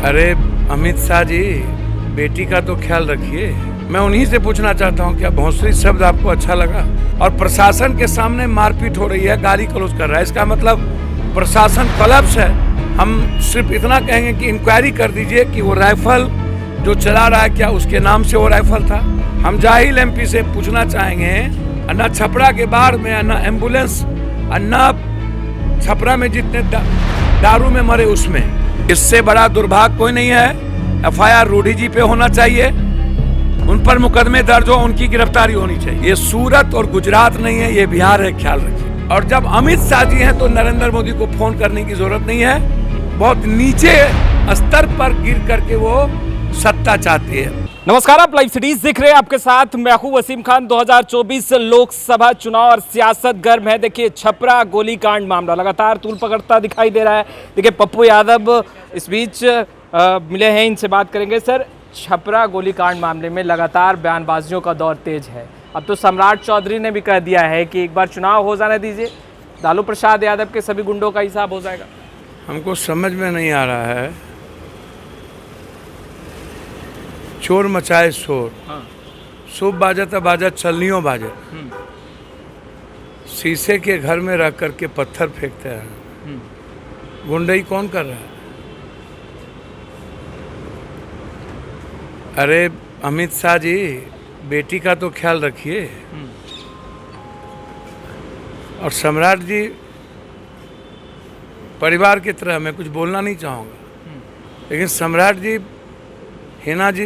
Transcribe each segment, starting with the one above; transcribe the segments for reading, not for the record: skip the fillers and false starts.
अरे अमित शाह जी, बेटी का तो ख्याल रखिए। मैं उन्हीं से पूछना चाहता हूँ, क्या भोंसरी शब्द आपको अच्छा लगा? और प्रशासन के सामने मारपीट हो रही है, गाली गलौज कर रहा है, इसका मतलब प्रशासन कोलैप्स है। हम सिर्फ इतना कहेंगे कि इंक्वायरी कर दीजिए कि वो राइफल जो चला रहा है, क्या उसके नाम से वो राइफल था? हम जाहिल एमपी से पूछना चाहेंगे, अन्ना छपरा के बाढ़ में, अन्ना एम्बुलेंस, अन्ना छपरा में जितने दारू में मरे उसमें, इससे बड़ा दुर्भाग्य कोई नहीं है। एफआईआर रूडी जी पे होना चाहिए, उन पर मुकदमे दर्ज हो, उनकी गिरफ्तारी होनी चाहिए। ये सूरत और गुजरात नहीं है, ये बिहार है, ख्याल रखिए। और जब अमित शाह जी हैं तो नरेंद्र मोदी को फोन करने की जरूरत नहीं है। बहुत नीचे स्तर पर गिर करके वो सत्ता चाहती है। नमस्कार, आप लाइव सिटीज देख रहे हैं, आपके साथ मैं हूं वसीम खान। 2024 लोकसभा चुनाव और सियासत गर्म है। देखिए, छपरा गोलीकांड मामला लगातार तूल पकड़ता दिखाई दे रहा है। देखिए, पप्पू यादव इस बीच मिले हैं, इनसे बात करेंगे। सर, छपरा गोलीकांड मामले में लगातार बयानबाजियों का दौर तेज है। अब तो सम्राट चौधरी ने भी कह दिया है कि एक बार चुनाव हो जाने दीजिए, लालू प्रसाद यादव के सभी गुंडों का हिसाब हो जाएगा। हमको समझ में नहीं आ रहा है, चोर मचाए शोर, शुभ बाजत बाजत चलनियों बाजत, शीशे के घर में रख करके पत्थर फेंकते हैं। गुंडई कौन कर रहा है? अरे अमित शाह जी, बेटी का तो ख्याल रखिए। और सम्राट जी परिवार की तरह, मैं कुछ बोलना नहीं चाहूँगा, लेकिन सम्राट जी, हिना जी,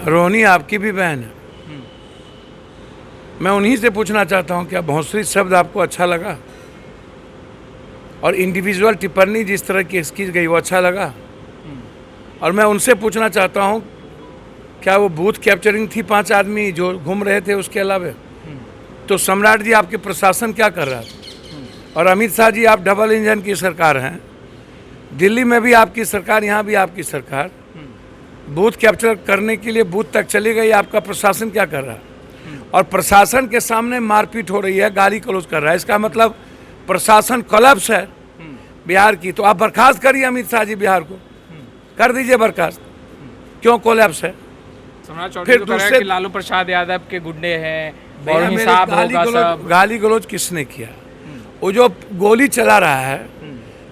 रोहिणी आपकी भी बहन है। मैं उन्हीं से पूछना चाहता हूँ, क्या भोंसरी शब्द आपको अच्छा लगा? और इंडिविजुअल टिप्पणी जिस तरह की की गई वो अच्छा लगा? और मैं उनसे पूछना चाहता हूँ, क्या वो बूथ कैप्चरिंग थी 5 आदमी जो घूम रहे थे उसके अलावा? तो सम्राट जी, आपके प्रशासन क्या कर रहा था? और अमित शाह जी, आप डबल इंजन की सरकार हैं, दिल्ली में भी आपकी सरकार, यहाँ भी आपकी सरकार। बूथ कैप्चर करने के लिए बूथ तक चली गई, आपका प्रशासन क्या कर रहा है? और प्रशासन के सामने मारपीट हो रही है, गाली गलौज कर रहा है, इसका मतलब प्रशासन कोलैप्स है बिहार की। तो आप बर्खास्त करिए अमित शाह जी, बिहार को कर दीजिए बर्खास्त। क्यों कोलैप्स है? फिर दूसरे लालू प्रसाद यादव के गुंडे हैं, गाली गलौज किसने किया? वो जो गोली चला रहा है,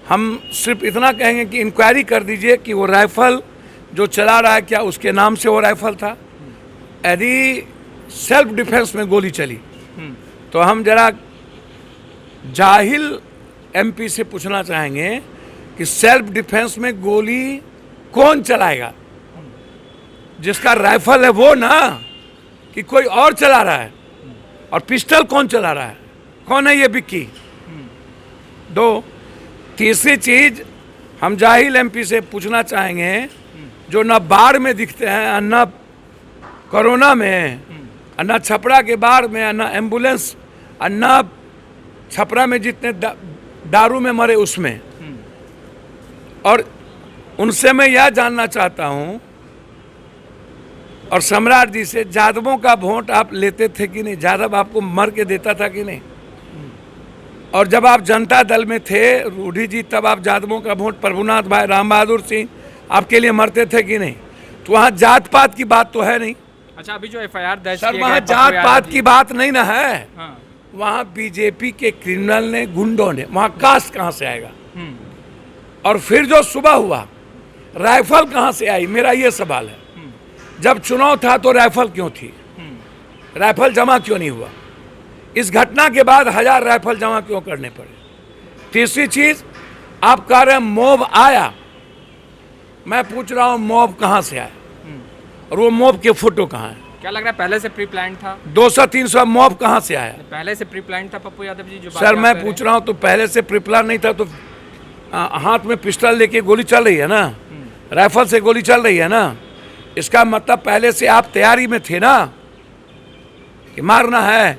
हम सिर्फ इतना कहेंगे कि इंक्वायरी कर दीजिए कि वो राइफल जो चला रहा है, क्या उसके नाम से वो राइफल था? यदि सेल्फ डिफेंस में गोली चली तो हम जरा जाहिल एमपी से पूछना चाहेंगे कि सेल्फ डिफेंस में गोली कौन चलाएगा? जिसका राइफल है वो ना, कि कोई और चला रहा है? और पिस्टल कौन चला रहा है? कौन है ये बिक्की? दो, तीसरी चीज, हम जाहिल एमपी से पूछना चाहेंगे, जो न बाढ़ में दिखते हैं, न कोरोना में, न छपरा के बाढ़ में, न एम्बुलेंस, न छपरा में जितने दारू में मरे उसमें। और उनसे मैं यह जानना चाहता हूं, और सम्राट जी से, यादवों का वोट आप लेते थे कि नहीं? यादव आपको मर के देता था कि नहीं? और जब आप जनता दल में थे रूडी जी, तब आप यादवों का वोट, प्रभुनाथ भाई, राम बहादुर सिंह आपके लिए मरते थे कि नहीं? तो वहाँ जात पात की बात तो है नहीं। अच्छा, अभी जो एफआईआर दर्ज सर, वहाँ जात पात की बात नहीं ना है। हाँ। वहाँ बीजेपी के क्रिमिनल ने, गुंडों ने, वहाँ कास्ट कहाँ से आएगा? और फिर जो सुबह हुआ, राइफल कहाँ से आई? मेरा ये सवाल है। जब चुनाव था तो राइफल क्यों थी? राइफल जमा क्यों नहीं हुआ? इस घटना के बाद 1000 राइफल जमा क्यों करने पड़े? तीसरी चीज, आप कह रहे हैं मॉब आया, मैं पूछ रहा हूं मॉब कहां से आया? और वो मॉब के फोटो कहां है? क्या लग रहा है पहले से प्री प्लान था? 200-300 मॉब कहां से आया? पहले से प्री प्लान था पप्पू यादव जी, जो सर मैं पूछ रहा हूं, तो पहले से प्री प्लान नहीं था तो हाथ में पिस्टल लेके गोली चल रही है ना, राइफल से गोली चल रही है ना, इसका मतलब पहले से आप तैयारी में थे ना कि मारना है।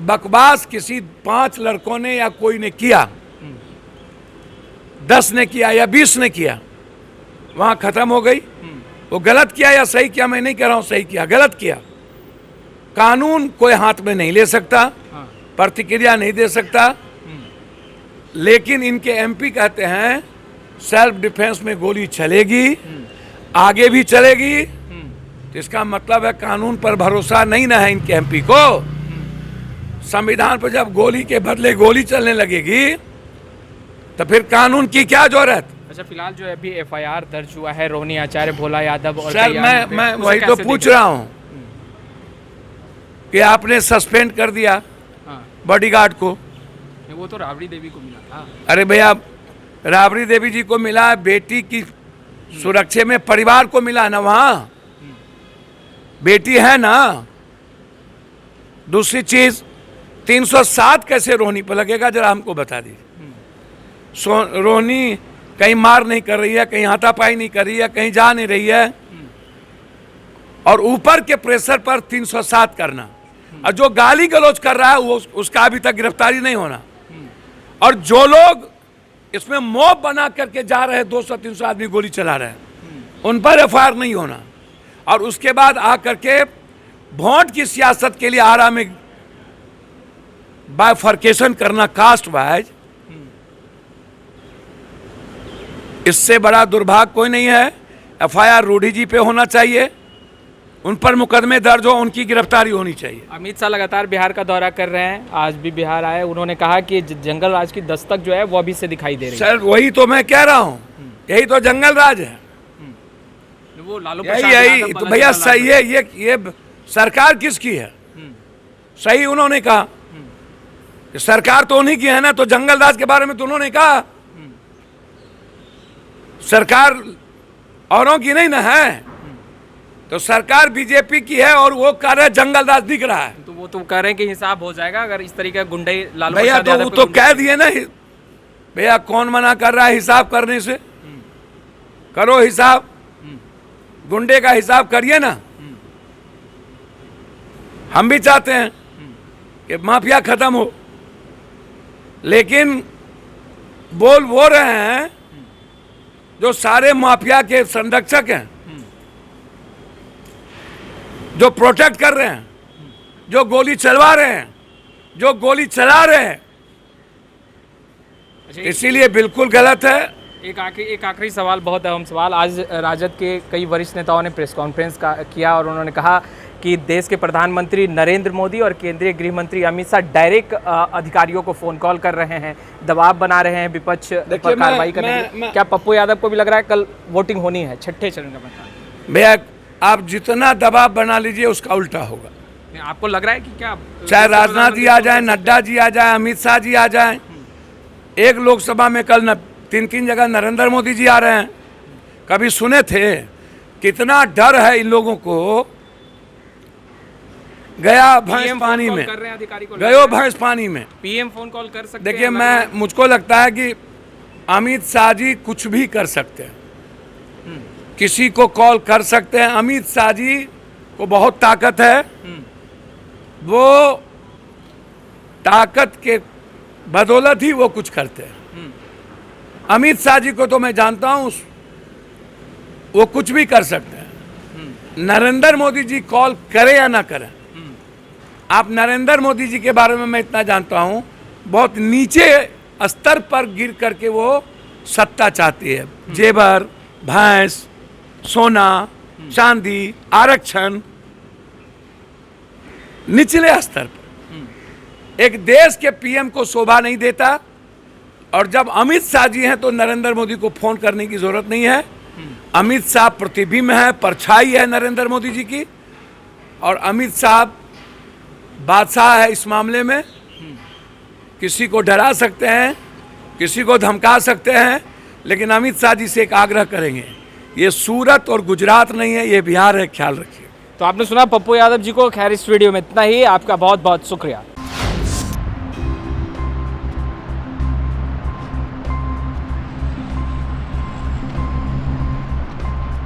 बकवास किसी 5 लड़कों ने या कोई ने किया, 10 ने किया या 20 ने किया, वहां खत्म हो गई। वो गलत किया या सही किया, मैं नहीं कह रहा हूं सही किया, गलत किया। कानून कोई हाथ में नहीं ले सकता, प्रतिक्रिया नहीं दे सकता, लेकिन इनके एमपी कहते हैं सेल्फ डिफेंस में गोली चलेगी, आगे भी चलेगी, तो इसका मतलब है कानून पर भरोसा नहीं ना है इनके एमपी को। संविधान पर जब गोली के बदले गोली चलने लगेगी तो फिर कानून की क्या जरूरत। अच्छा, फिलहाल जो है अभी एफआईआर दर्ज हुआ है रोहिणी आचार्य, भोला यादव और सर मैं वही तो पूछ रहा हूँ कि आपने सस्पेंड कर दिया बॉडीगार्ड को। वो तो राबड़ी देवी को मिला था। अरे भैया, राबड़ी देवी जी को मिला, बेटी की सुरक्षा में परिवार को मिला ना, वहाँ बेटी है ना। दूसरी चीज 307 कैसे रोहिणी पर लगेगा, जरा हमको बता दीजिए। रोहिणी कहीं मार नहीं कर रही है, कहीं हाथापाई नहीं कर रही है, कहीं जा नहीं रही है, और ऊपर के प्रेशर पर 307 करना, और जो गाली गलौज कर रहा है वो उसका अभी तक गिरफ्तारी नहीं होना, और जो लोग इसमें मॉब बना करके जा रहे हैं 200-300 आदमी गोली चला रहे हैं उन पर एफआईआर नहीं होना, और उसके बाद आकर के वोट की सियासत के लिए आरा में बाइफर्केशन करना कास्ट वाइज, इससे बड़ा दुर्भाग्य कोई नहीं है। एफआईआर रूडी जी पे होना चाहिए, उन पर मुकदमे दर्ज हो, उनकी गिरफ्तारी होनी चाहिए। अमित शाह लगातार बिहार का दौरा कर रहे हैं, आज भी बिहार आए, उन्होंने कहा कि जंगल राज की दस्तक जो है वो अभी से दिखाई दे रही है। सर वही तो मैं कह रहा हूँ, यही तो जंगल राज है, वो लालू यही तो भैया सही है। ये सरकार किसकी है? सही उन्होंने कहा कि सरकार तो उन्हीं की है ना, तो जंगल राज के बारे में तो उन्होंने कहा सरकार औरों की नहीं ना है, तो सरकार बीजेपी की है और वो कह रहे जंगल राज दिख रहा है। तो वो तो कह रहे हैं कि हिसाब हो जाएगा अगर इस तरीके का गुंडे लालू भैया, तो वो तो कह दिए ना भैया, कौन मना कर रहा है हिसाब करने से? करो हिसाब, गुंडे का हिसाब करिए ना। हम भी चाहते हैं कि माफिया खत्म हो, लेकिन बोल वो रहे हैं जो सारे माफिया के संरक्षक हैं, जो प्रोटेक्ट कर रहे हैं, जो गोली चलवा रहे हैं, जो गोली चला रहे हैं, इसीलिए बिल्कुल गलत है। एक आखिरी सवाल, बहुत अहम सवाल। आज राजद के कई वरिष्ठ नेताओं ने प्रेस कॉन्फ्रेंस किया और उन्होंने कहा कि देश के प्रधानमंत्री नरेंद्र मोदी और केंद्रीय गृह मंत्री अमित शाह डायरेक्ट अधिकारियों को फोन कॉल कर रहे हैं, दबाव बना रहे हैं विपक्ष पर कार्रवाई करने की। क्या पप्पू यादव को भी लग रहा है कल वोटिंग होनी है, छठे चरण का मतदान? भैया, आप जितना दबाव बना लीजिए उसका उल्टा होगा। आपको लग रहा है कि क्या, चाहे राजनाथ जी आ जाए, नड्डा जी आ जाए, अमित शाह जी आ जाए, एक लोकसभा में कल 3 जगह नरेंद्र मोदी जी आ रहे हैं। कभी सुने थे कितना डर है इन लोगों को? गया भैंस पानी में, गयो भैंस पानी में, पीएम फोन कॉल कर सकते हैं। देखिए, मुझको लगता है कि अमित शाह जी कुछ भी कर सकते हैं, किसी को कॉल कर सकते हैं। अमित शाह जी को बहुत ताकत है, वो ताकत के बदौलत ही वो कुछ करते हैं। अमित शाह जी को तो मैं जानता हूं, वो कुछ भी कर सकते हैं। नरेंद्र मोदी जी कॉल करें या ना करें, आप नरेंद्र मोदी जी के बारे में मैं इतना जानता हूं, बहुत नीचे स्तर पर गिर करके वो सत्ता चाहती है। जेवर, भैंस, सोना, चांदी, आरक्षण, निचले स्तर पर। एक देश के पीएम को शोभा नहीं देता, और जब अमित शाह जी हैं तो नरेंद्र मोदी को फोन करने की जरूरत नहीं है। अमित शाह प्रतिबिंब है, परछाई है नरेंद्र मोदी जी की, और अमित शाह बादशाह है इस मामले में। किसी को डरा सकते हैं, किसी को धमका सकते हैं, लेकिन अमित शाह जी से एक आग्रह करेंगे, ये सूरत और गुजरात नहीं है, ये बिहार है, ख्याल रखिए। तो आपने सुना पप्पू यादव जी को। खैर, इस वीडियो में इतना ही। आपका बहुत बहुत शुक्रिया।